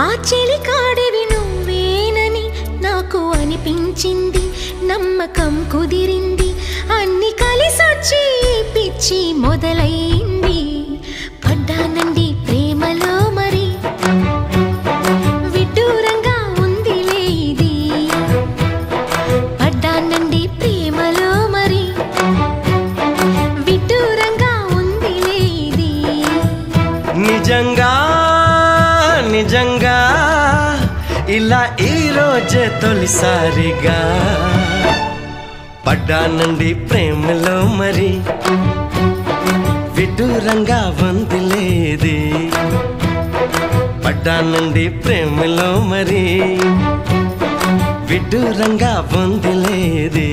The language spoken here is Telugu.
ఆ చెలికాడివి నువ్వేనని నాకు అనిపించింది, నమ్మకం కుదిరింది, అన్ని కలిసొచ్చి పిచ్చి మొదలైంది. పడ్డానండి ప్రేమలో మరి, విడ్డూరంగా ఉందిలే ఇది. పడ్డానండి ప్రేమలో మరి, విడ్డూరంగా ఉందిలే ఇది. నిజంగా నిజంగా ఇలా ఈ రోజే తొలిసారిగా పడ్డానండి ప్రేమలో మరి, విడ్డూరంగా వందిలేది. పడ్డానండి ప్రేమలో మరి, విడ్డూరంగా వందిలేది.